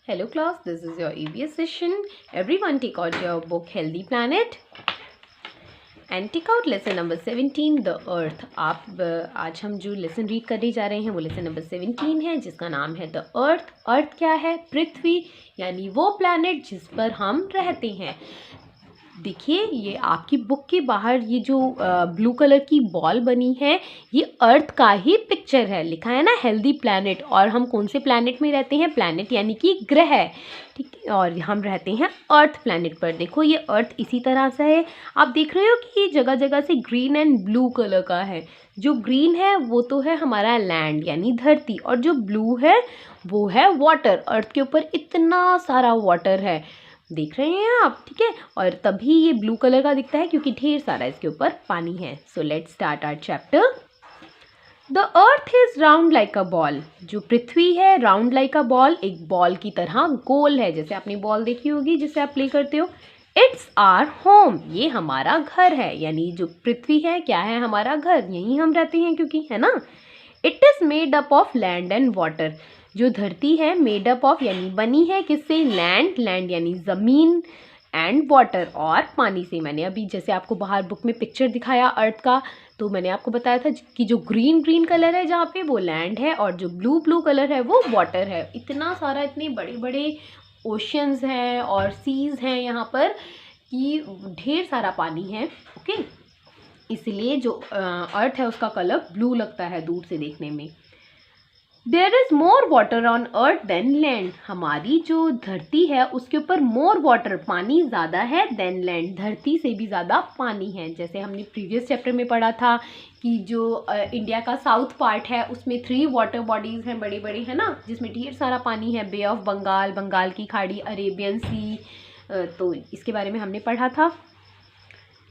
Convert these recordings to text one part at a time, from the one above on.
Hello class, this is your EVS session. Everyone take out your book Healthy Planet and take out lesson number 17 The Earth. आज हम जो lesson read करने जा रहे हैं वो लेसन नंबर 17 है जिसका नाम है द अर्थ. अर्थ क्या है? पृथ्वी, यानी वो प्लैनेट जिस पर हम रहते हैं. देखिए ये आपकी बुक के बाहर ये जो ब्लू कलर की बॉल बनी है ये अर्थ का ही पिक्चर है. लिखा है ना हेल्दी प्लैनेट. और हम कौन से प्लैनेट में रहते हैं? प्लैनेट यानी कि ग्रह, ठीक है. और हम रहते हैं अर्थ प्लैनेट पर. देखो ये अर्थ इसी तरह से है. आप देख रहे हो कि ये जगह जगह से ग्रीन एंड ब्लू कलर का है. जो ग्रीन है वो तो है हमारा लैंड यानी धरती, और जो ब्लू है वो है वाटर. अर्थ के ऊपर इतना सारा वाटर है, देख रहे हैं आप, ठीक है. और तभी ये ब्लू कलर का दिखता है क्योंकि ढेर सारा इसके ऊपर पानी है. So let's start our chapter. The earth is round like a ball. जो पृथ्वी है राउंड लाइक अ बॉल, एक बॉल की तरह गोल है. जैसे आपने बॉल देखी होगी जिससे आप प्ले करते हो. It's our home. ये हमारा घर है, यानी जो पृथ्वी है क्या है? हमारा घर. यहीं हम रहते हैं क्योंकि, है ना. It is made up of land and water. जो धरती है मेड अप ऑफ यानी बनी है किससे? लैंड. लैंड यानी ज़मीन, एंड वाटर और पानी से. मैंने अभी जैसे आपको बाहर बुक में पिक्चर दिखाया अर्थ का, तो मैंने आपको बताया था कि जो ग्रीन ग्रीन कलर है जहाँ पे वो लैंड है और जो ब्लू ब्लू कलर है वो वाटर है. इतना सारा, इतने बड़े बड़े ओशंस हैं और सीज हैं यहाँ पर कि ढेर सारा पानी है. ओके, इसलिए जो अर्थ है उसका कलर ब्लू लगता है दूर से देखने में. There is more water on earth than land. हमारी जो धरती है उसके ऊपर मोर वाटर, पानी ज़्यादा है, देन लैंड, धरती से भी ज़्यादा पानी है. जैसे हमने प्रीवियस चैप्टर में पढ़ा था कि जो इंडिया का साउथ पार्ट है उसमें 3 वाटर बॉडीज़ हैं बड़ी बड़ी, है ना, जिसमें ढेर सारा पानी है. बे ऑफ बंगाल, बंगाल की खाड़ी, अरेबियन सी. तो इसके बारे में हमने पढ़ा था.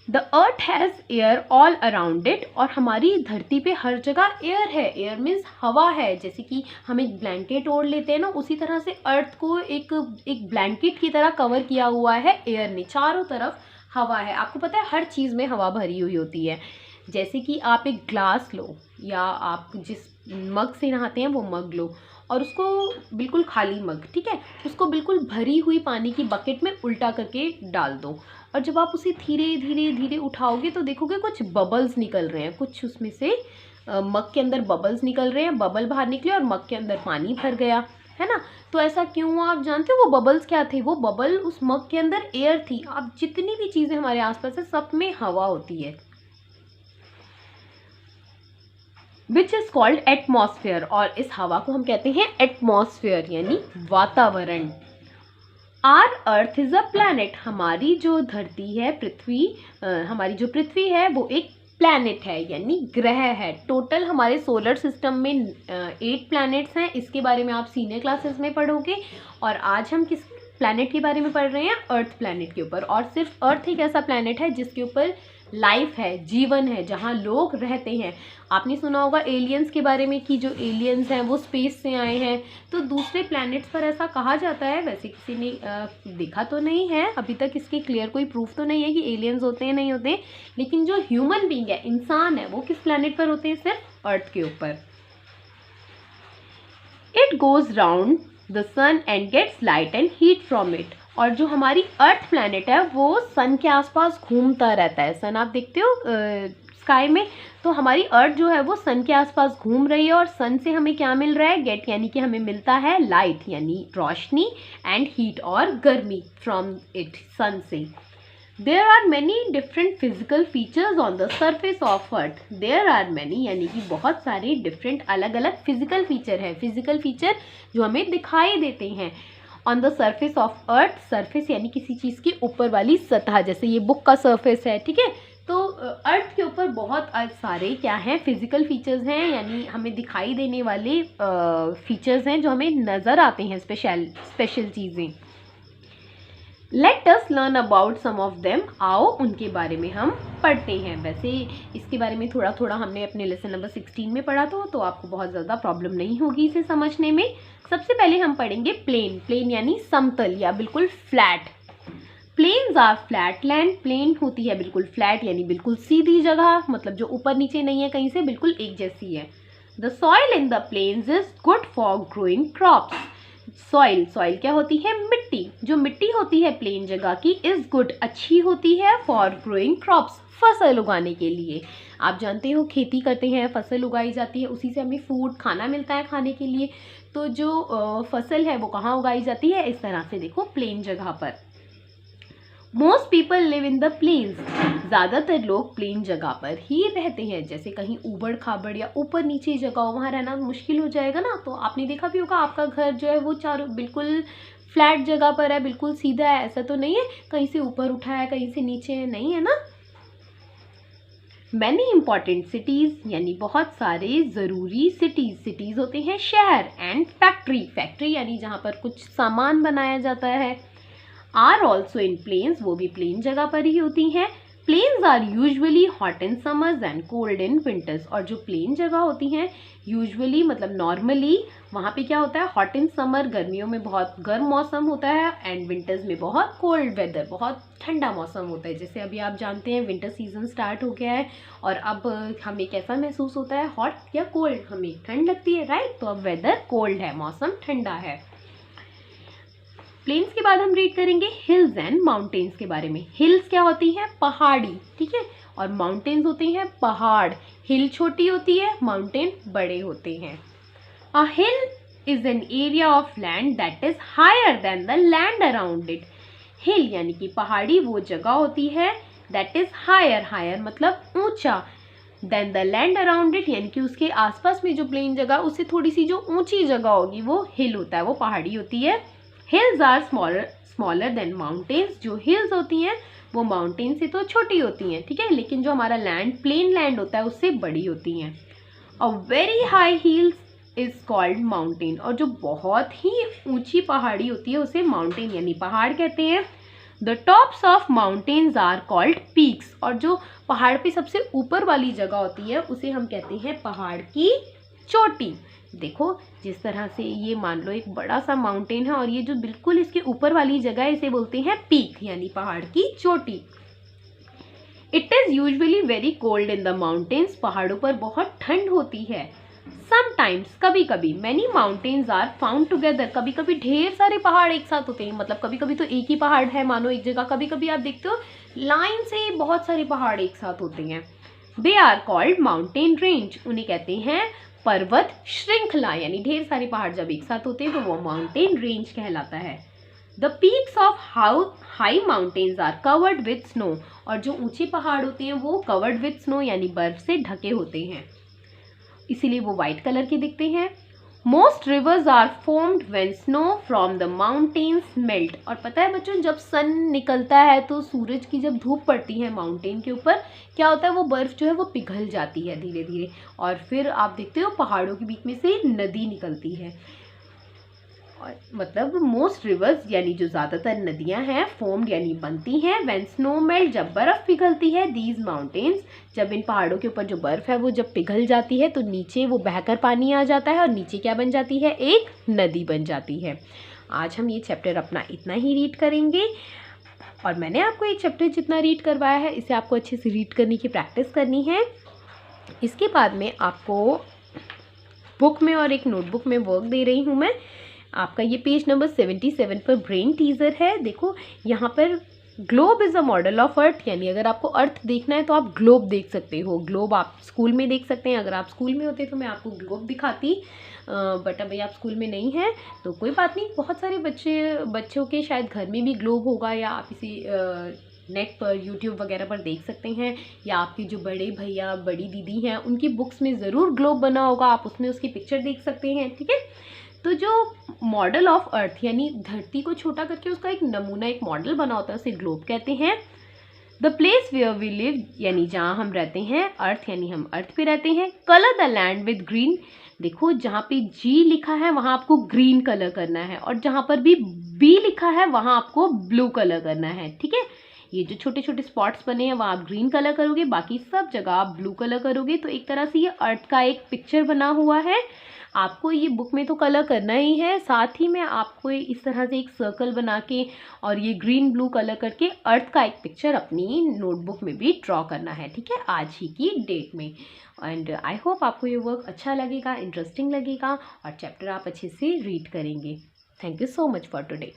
The earth has air all around it. और हमारी धरती पे हर जगह एयर है. एयर मीन्स हवा है. जैसे कि हम एक ब्लैंकेट ओढ़ लेते हैं ना, उसी तरह से अर्थ को एक ब्लैंकेट की तरह कवर किया हुआ है एयर ने. चारों तरफ हवा है. आपको पता है हर चीज़ में हवा भरी हुई होती है. जैसे कि आप एक ग्लास लो या आप जिस मग से नहाते हैं वो मग लो और उसको बिल्कुल खाली मग, ठीक है, उसको बिल्कुल भरी हुई पानी की बकेट में उल्टा करके डाल दो. और जब आप उसे धीरे धीरे धीरे उठाओगे तो देखोगे कुछ बबल्स निकल रहे हैं. कुछ उसमें से मग के अंदर बबल्स निकल रहे हैं. बबल बाहर निकले और मग के अंदर पानी भर गया, है ना. तो ऐसा क्यों हुआ? आप जानते हो वो बबल्स क्या थे? वो बबल उस मग के अंदर एयर थी. अब जितनी भी चीज़ें हमारे आसपास है सब में हवा होती है, विच इज़ कॉल्ड एटमॉस्फेयर. और इस हवा को हम कहते हैं एटमॉस्फेयर यानी वातावरण. Our earth is a planet. हमारी जो धरती है पृथ्वी, हमारी जो पृथ्वी है वो एक प्लैनेट है यानी ग्रह है. टोटल हमारे सोलर सिस्टम में 8 प्लैनेट्स हैं. इसके बारे में आप सीनियर क्लासेस में पढ़ोगे. और आज हम किस प्लैनेट के बारे में पढ़ रहे हैं? अर्थ प्लैनेट के ऊपर. और सिर्फ अर्थ एक ऐसा प्लैनेट है जिसके ऊपर लाइफ है, जीवन है, जहाँ लोग रहते हैं. आपने सुना होगा एलियंस के बारे में कि जो एलियंस हैं वो स्पेस से आए हैं. तो दूसरे प्लैनेट्स पर ऐसा कहा जाता है. वैसे किसी ने देखा तो नहीं है अभी तक, इसके क्लियर कोई प्रूफ तो नहीं है कि एलियंस होते हैं नहीं होते हैं. लेकिन जो ह्यूमन बीइंग है, इंसान है, वो किस प्लैनेट पर होते हैं? सिर्फ अर्थ के ऊपर. It goes round the sun and gets light and heat from it. और जो हमारी अर्थ प्लैनेट है वो सन के आसपास घूमता रहता है. सन आप देखते हो स्काई में, तो हमारी अर्थ जो है वो सन के आसपास घूम रही है. और सन से हमें क्या मिल रहा है? गेट यानी कि हमें मिलता है लाइट यानी रोशनी, एंड हीट और गर्मी फ्रॉम इट, सन से. There are many different physical features on the surface of earth. There are many यानी कि बहुत सारे डिफरेंट अलग अलग फिजिकल फीचर हैं. फिजिकल फीचर जो हमें दिखाई देते हैं on the surface of earth. Surface यानी किसी चीज़ की ऊपर वाली सतह. जैसे ये बुक का सर्फेस है, ठीक है. तो अर्थ के ऊपर बहुत सारे क्या हैं? फिजिकल फीचर्स हैं, यानी हमें दिखाई देने वाले फीचर्स हैं जो हमें नज़र आते हैं, स्पेशल चीज़ें. Let us learn about some of them. आओ उनके बारे में हम पढ़ते हैं. वैसे इसके बारे में थोड़ा थोड़ा हमने अपने लेसन नंबर 16 में पढ़ा तो आपको बहुत ज़्यादा प्रॉब्लम नहीं होगी इसे समझने में. सबसे पहले हम पढ़ेंगे प्लेन. प्लेन यानी समतल या बिल्कुल flat. Plains are flat land. Plain होती है बिल्कुल फ्लैट यानी बिल्कुल सीधी जगह, मतलब जो ऊपर नीचे नहीं है कहीं से, बिल्कुल एक जैसी है. The soil in the plains is good for growing crops. Soil, soil क्या होती है? मिट्टी। जो मिट्टी होती है प्लेन जगह की इज गुड, अच्छी होती है फॉर ग्रोइंग क्रॉप्स, फसल उगाने के लिए। आप जानते हो खेती करते हैं, फसल उगाई जाती है, उसी से हमें फूड खाना मिलता है खाने के लिए। तो जो फसल है वो कहाँ उगाई जाती है? इस तरह से देखो, प्लेन जगह पर। Most people live in the plains, ज़्यादातर लोग प्लेन जगह पर ही रहते हैं। जैसे कहीं ऊबड़ खाबड़ या ऊपर नीचे जगह हो, वहाँ रहना मुश्किल हो जाएगा ना। तो आपने देखा भी होगा, आपका घर जो है वो चारों बिल्कुल फ्लैट जगह पर है, बिल्कुल सीधा है, ऐसा तो नहीं है कहीं से ऊपर उठा है कहीं से नीचे है, नहीं है ना। मैनी इंपॉर्टेंट सिटीज़ यानी बहुत सारे ज़रूरी सिटीज़, सिटीज़ होते हैं शहर, एंड फैक्ट्री, फैक्ट्री यानी जहाँ पर कुछ सामान बनाया जाता है। आर ऑल्सो इन प्लेन्स, वो भी प्लेन जगह पर ही होती हैं। Plains are usually hot in summers and cold in winters, और जो प्लेन जगह होती हैं यूजुअली मतलब नॉर्मली वहाँ पे क्या होता है? हॉट इन समर, गर्मियों में बहुत गर्म मौसम होता है, एंड विंटर्स में बहुत कोल्ड वेदर, बहुत ठंडा मौसम होता है। जैसे अभी आप जानते हैं विंटर सीजन स्टार्ट हो गया है, और अब हमें कैसा महसूस होता है? हॉट या कोल्ड? हमें ठंड लगती है, राइट। तो अब वेदर कोल्ड है, मौसम ठंडा है। प्लेन्स के बाद हम रीड करेंगे हिल्स एंड माउंटेन्स के बारे में। हिल्स क्या होती हैं? पहाड़ी, ठीक है, और माउंटेन्स होते हैं पहाड़। हिल छोटी होती है, माउंटेन बड़े होते हैं। A hill is an area of land that is higher than the land around it. Hill यानी कि पहाड़ी वो जगह होती है दैट इज हायर, हायर मतलब ऊंचा, than the land around it यानी कि उसके आसपास में जो प्लेन जगह, उससे थोड़ी सी जो ऊंची जगह होगी वो हिल होता है, वो पहाड़ी होती है। Hills are smaller than mountains, जो हिल्स होती हैं वो माउंटेन से तो छोटी होती हैं, ठीक है, लेकिन जो हमारा लैंड प्लेन लैंड होता है उससे बड़ी होती हैं। A very high heels is called mountain, और जो बहुत ही ऊंची पहाड़ी होती है उसे माउंटेन यानी पहाड़ कहते हैं। The tops of mountains are called peaks, और जो पहाड़ पे सबसे ऊपर वाली जगह होती है उसे हम कहते हैं पहाड़ की चोटी। देखो जिस तरह से ये मान लो एक बड़ा सा माउंटेन है, और ये जो बिल्कुल इसके ऊपर वाली जगह है इसे बोलते हैं पीक यानी पहाड़ की चोटी। It is usually very cold in the mountains, पहाड़ों पर बहुत ठंड होती है। समटाइम्स, कभी कभी, many mountains are found together, कभी कभी ढेर सारे पहाड़ एक साथ होते हैं, मतलब कभी कभी तो एक ही पहाड़ है मानो एक जगह, कभी कभी आप देखते हो लाइन से बहुत सारे पहाड़ एक साथ होते हैं। They are called mountain range, उन्हें कहते हैं पर्वत श्रृंखला, यानी ढेर सारे पहाड़ जब एक साथ होते हैं तो वो माउंटेन रेंज कहलाता है। The peaks of high mountains are covered with snow, और जो ऊंचे पहाड़ होते हैं वो कवर्ड विथ स्नो यानी बर्फ से ढके होते हैं, इसीलिए वो वाइट कलर के दिखते हैं। Most rivers are formed when snow from the mountains melt, और पता है बच्चों जब सन निकलता है तो सूरज की जब धूप पड़ती है माउंटेन के ऊपर क्या होता है? वो बर्फ जो है वो पिघल जाती है धीरे धीरे, और फिर आप देखते हो पहाड़ों के बीच में से नदी निकलती है। और मतलब मोस्ट रिवर्स यानी जो ज़्यादातर नदियां हैं फॉर्म्ड यानी बनती हैं व्हेन स्नो मेल्ट, जब बर्फ़ पिघलती है। दीज माउंटेन्स, जब इन पहाड़ों के ऊपर जो बर्फ़ है वो जब पिघल जाती है तो नीचे वो बहकर पानी आ जाता है, और नीचे क्या बन जाती है? एक नदी बन जाती है। आज हम ये चैप्टर अपना इतना ही रीड करेंगे, और मैंने आपको एक चैप्टर जितना रीड करवाया है इसे आपको अच्छे से रीड करने की प्रैक्टिस करनी है। इसके बाद में आपको बुक में और एक नोटबुक में वर्क दे रही हूँ मैं। आपका ये पेज नंबर 77 पर ब्रेन टीजर है। देखो यहाँ पर globe is a model of earth, यानी अगर आपको अर्थ देखना है तो आप ग्लोब देख सकते हो। ग्लोब आप स्कूल में देख सकते हैं, अगर आप स्कूल में होते तो मैं आपको ग्लोब दिखाती, बट अभी आप स्कूल में नहीं हैं तो कोई बात नहीं। बहुत सारे बच्चों के शायद घर में भी ग्लोब होगा, या आप इसी नेट पर यूट्यूब वगैरह पर देख सकते हैं, या आपके जो बड़े भैया बड़ी दीदी हैं उनकी बुक्स में ज़रूर ग्लोब बना होगा, आप उसमें उसकी पिक्चर देख सकते हैं, ठीक है। तो जो मॉडल ऑफ अर्थ यानी धरती को छोटा करके उसका एक नमूना, एक मॉडल बना होता है उसे ग्लोब कहते हैं। The place where we live यानी जहाँ हम रहते हैं, अर्थ यानी हम अर्थ पे रहते हैं। Colour the land with green, देखो जहाँ पे जी लिखा है वहाँ आपको ग्रीन कलर करना है, और जहाँ पर भी बी लिखा है वहाँ आपको ब्लू कलर करना है, ठीक है। ये जो छोटे छोटे स्पॉट्स बने हैं वहाँ आप ग्रीन कलर करोगे, बाकी सब जगह आप ब्लू कलर करोगे। तो एक तरह से ये अर्थ का एक पिक्चर बना हुआ है। आपको ये बुक में तो कलर करना ही है, साथ ही में आपको इस तरह से एक सर्कल बना के और ये ग्रीन ब्लू कलर करके अर्थ का एक पिक्चर अपनी नोटबुक में भी ड्रॉ करना है, ठीक है, आज ही की डेट में। एंड आई होप आपको ये वर्क अच्छा लगेगा, इंटरेस्टिंग लगेगा, और चैप्टर आप अच्छे से रीड करेंगे। Thank you so much for today.